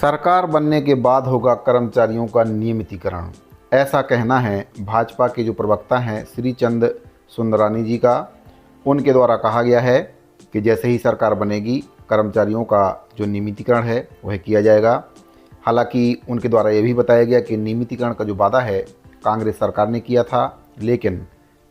सरकार बनने के बाद होगा कर्मचारियों का नियमितीकरण, ऐसा कहना है भाजपा के जो प्रवक्ता हैं श्री चंद सुंदरानी जी का। उनके द्वारा कहा गया है कि जैसे ही सरकार बनेगी कर्मचारियों का जो नियमितीकरण है वह किया जाएगा। हालांकि उनके द्वारा यह भी बताया गया कि नियमितीकरण का जो वादा है कांग्रेस सरकार ने किया था, लेकिन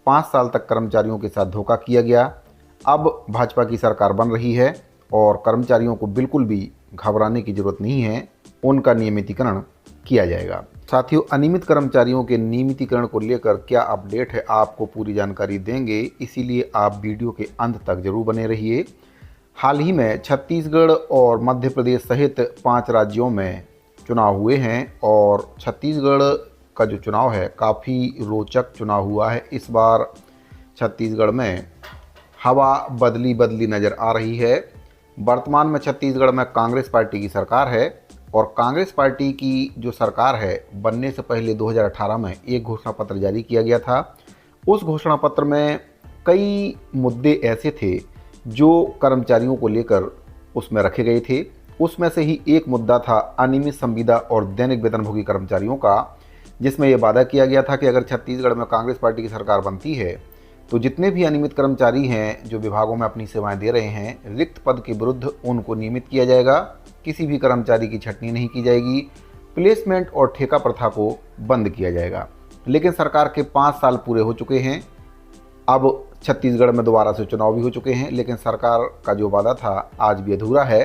5 साल तक कर्मचारियों के साथ धोखा किया गया। अब भाजपा की सरकार बन रही है और कर्मचारियों को बिल्कुल भी घबराने की ज़रूरत नहीं है, उनका नियमितीकरण किया जाएगा। साथियों, अनियमित कर्मचारियों के नियमितीकरण को लेकर क्या अपडेट है आपको पूरी जानकारी देंगे, इसीलिए आप वीडियो के अंत तक जरूर बने रहिए। हाल ही में छत्तीसगढ़ और मध्य प्रदेश सहित 5 राज्यों में चुनाव हुए हैं और छत्तीसगढ़ का जो चुनाव है काफ़ी रोचक चुनाव हुआ है। इस बार छत्तीसगढ़ में हवा बदली बदली नज़र आ रही है। वर्तमान में छत्तीसगढ़ में कांग्रेस पार्टी की सरकार है और कांग्रेस पार्टी की जो सरकार है बनने से पहले 2018 में एक घोषणा पत्र जारी किया गया था। उस घोषणा पत्र में कई मुद्दे ऐसे थे जो कर्मचारियों को लेकर उसमें रखे गए थे। उसमें से ही एक मुद्दा था अनियमित संविदा और दैनिक वेतनभोगी कर्मचारियों का, जिसमें यह वादा किया गया था कि अगर छत्तीसगढ़ में कांग्रेस पार्टी की सरकार बनती है तो जितने भी अनियमित कर्मचारी हैं जो विभागों में अपनी सेवाएं दे रहे हैं, रिक्त पद के विरुद्ध उनको नियमित किया जाएगा। किसी भी कर्मचारी की छटनी नहीं की जाएगी। प्लेसमेंट और ठेका प्रथा को बंद किया जाएगा। लेकिन सरकार के 5 साल पूरे हो चुके हैं। अब छत्तीसगढ़ में दोबारा से चुनाव भी हो चुके हैं, लेकिन सरकार का जो वादा था आज भी अधूरा है।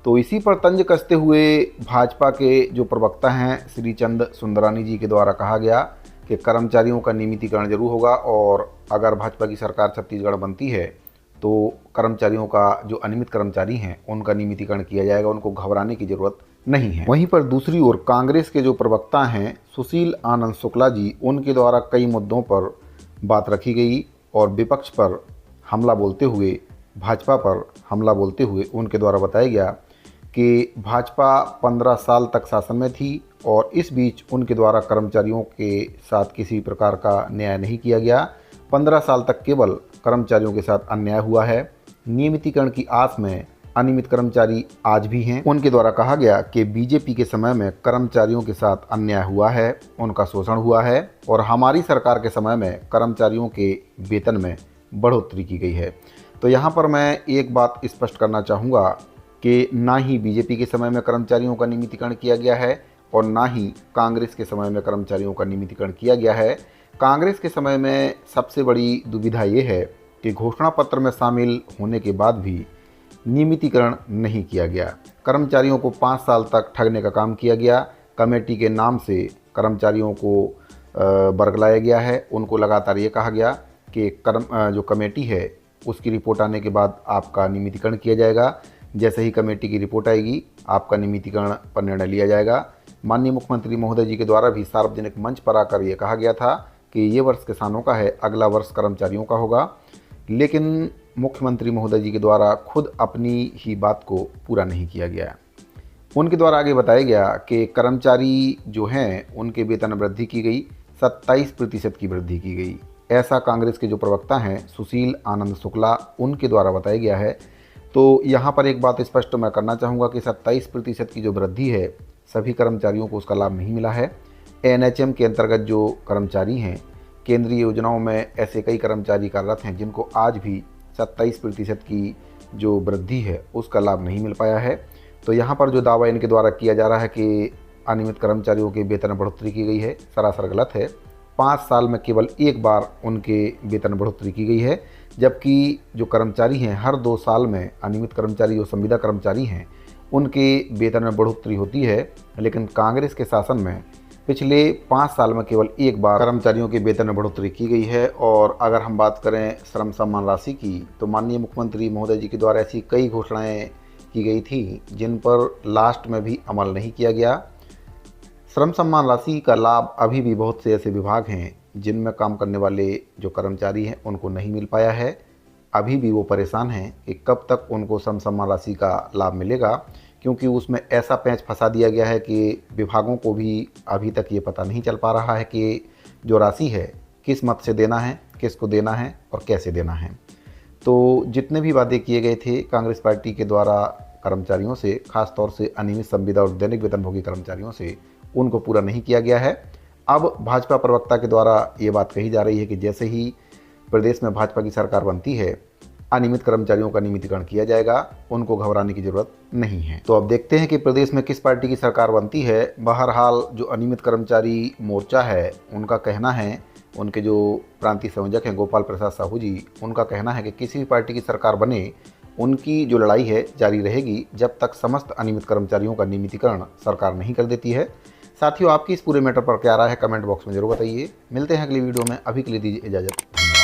तो इसी पर तंज कसते हुए भाजपा के जो प्रवक्ता हैं श्री चंद सुंदरानी जी के द्वारा कहा गया कि कर्मचारियों का नियमितीकरण जरूर होगा और अगर भाजपा की सरकार छत्तीसगढ़ बनती है तो कर्मचारियों का जो अनियमित कर्मचारी हैं उनका नियमितीकरण किया जाएगा, उनको घबराने की ज़रूरत नहीं है। वहीं पर दूसरी ओर कांग्रेस के जो प्रवक्ता हैं सुशील आनंद शुक्ला जी, उनके द्वारा कई मुद्दों पर बात रखी गई और विपक्ष पर हमला बोलते हुए, भाजपा पर हमला बोलते हुए उनके द्वारा बताया गया कि भाजपा 15 साल तक शासन में थी और इस बीच उनके द्वारा कर्मचारियों के साथ किसी प्रकार का न्याय नहीं किया गया। 15 साल तक केवल कर्मचारियों के साथ अन्याय हुआ है। नियमितीकरण की आस में अनियमित कर्मचारी आज भी हैं। उनके द्वारा कहा गया कि बीजेपी के समय में कर्मचारियों के साथ अन्याय हुआ है, उनका शोषण हुआ है और हमारी सरकार के समय में कर्मचारियों के वेतन में बढ़ोतरी की गई है। तो यहाँ पर मैं एक बात स्पष्ट करना चाहूँगा कि ना ही बीजेपी के समय में कर्मचारियों का नियमितीकरण किया गया है और ना ही कांग्रेस के समय में कर्मचारियों का नियमितीकरण किया गया है। कांग्रेस के समय में सबसे बड़ी दुविधा ये है कि घोषणा पत्र में शामिल होने के बाद भी नियमितीकरण नहीं किया गया। कर्मचारियों को 5 साल तक ठगने का काम किया गया। कमेटी के नाम से कर्मचारियों को बरगलाया गया है। उनको लगातार ये कहा गया कि जो कमेटी है उसकी रिपोर्ट आने के बाद आपका नियमितीकरण किया जाएगा। जैसे ही कमेटी की रिपोर्ट आएगी आपका नियमितीकरण पर निर्णय लिया जाएगा। माननीय मुख्यमंत्री महोदय जी के द्वारा भी सार्वजनिक मंच पर आकर ये कहा गया था कि ये वर्ष किसानों का है, अगला वर्ष कर्मचारियों का होगा। लेकिन मुख्यमंत्री महोदय जी के द्वारा खुद अपनी ही बात को पूरा नहीं किया गया। उनके द्वारा आगे बताया गया कि कर्मचारी जो हैं उनके वेतन वृद्धि की गई, 27% की वृद्धि की गई। ऐसा कांग्रेस के जो प्रवक्ता हैं सुशील आनंद शुक्ला, उनके द्वारा बताया गया है। तो यहाँ पर एक बात स्पष्ट मैं करना चाहूँगा कि 27% की जो वृद्धि है सभी कर्मचारियों को उसका लाभ नहीं मिला है। एनएचएम के अंतर्गत जो कर्मचारी हैं, केंद्रीय योजनाओं में ऐसे कई कर्मचारी कार्यरत हैं जिनको आज भी 27% की जो वृद्धि है उसका लाभ नहीं मिल पाया है। तो यहाँ पर जो दावा इनके द्वारा किया जा रहा है कि अनियमित कर्मचारियों के वेतन में बढ़ोतरी की गई है, सरासर गलत है। 5 साल में केवल एक बार उनके वेतन बढ़ोतरी की गई है, जबकि जो कर्मचारी हैं हर 2 साल में अनियमित कर्मचारी जो संविदा कर्मचारी हैं उनके वेतन में बढ़ोतरी होती है। लेकिन कांग्रेस के शासन में पिछले 5 साल में केवल एक बार कर्मचारियों के वेतन में बढ़ोतरी की गई है। और अगर हम बात करें श्रम सम्मान राशि की तो माननीय मुख्यमंत्री महोदय जी के द्वारा ऐसी कई घोषणाएं की गई थी जिन पर लास्ट में भी अमल नहीं किया गया। श्रम सम्मान राशि का लाभ अभी भी बहुत से ऐसे विभाग हैं जिनमें काम करने वाले जो कर्मचारी हैं उनको नहीं मिल पाया है। अभी भी वो परेशान हैं कि कब तक उनको श्रम सम्मान राशि का लाभ मिलेगा, क्योंकि उसमें ऐसा पेंच फंसा दिया गया है कि विभागों को भी अभी तक ये पता नहीं चल पा रहा है कि जो राशि है किस मत से देना है, किसको देना है और कैसे देना है। तो जितने भी वादे किए गए थे कांग्रेस पार्टी के द्वारा कर्मचारियों से, खासतौर से अनियमित संविदा और दैनिक वेतनभोगी कर्मचारियों से, उनको पूरा नहीं किया गया है। अब भाजपा प्रवक्ता के द्वारा ये बात कही जा रही है कि जैसे ही प्रदेश में भाजपा की सरकार बनती है, अनियमित कर्मचारियों का नियमितीकरण किया जाएगा, उनको घबराने की जरूरत नहीं है। तो अब देखते हैं कि प्रदेश में किस पार्टी की सरकार बनती है। बहरहाल जो अनियमित कर्मचारी मोर्चा है, उनका कहना है, उनके जो प्रांतीय संयोजक हैं गोपाल प्रसाद साहू जी, उनका कहना है कि किसी भी पार्टी की सरकार बने, उनकी जो लड़ाई है जारी रहेगी जब तक समस्त अनियमित कर्मचारियों का नियमितीकरण सरकार नहीं कर देती है। साथियों, आपकी इस पूरे मैटर पर क्या राय है, कमेंट बॉक्स में जरूर बताइए। मिलते हैं अगली वीडियो में, अभी के लिए दीजिए इजाज़त।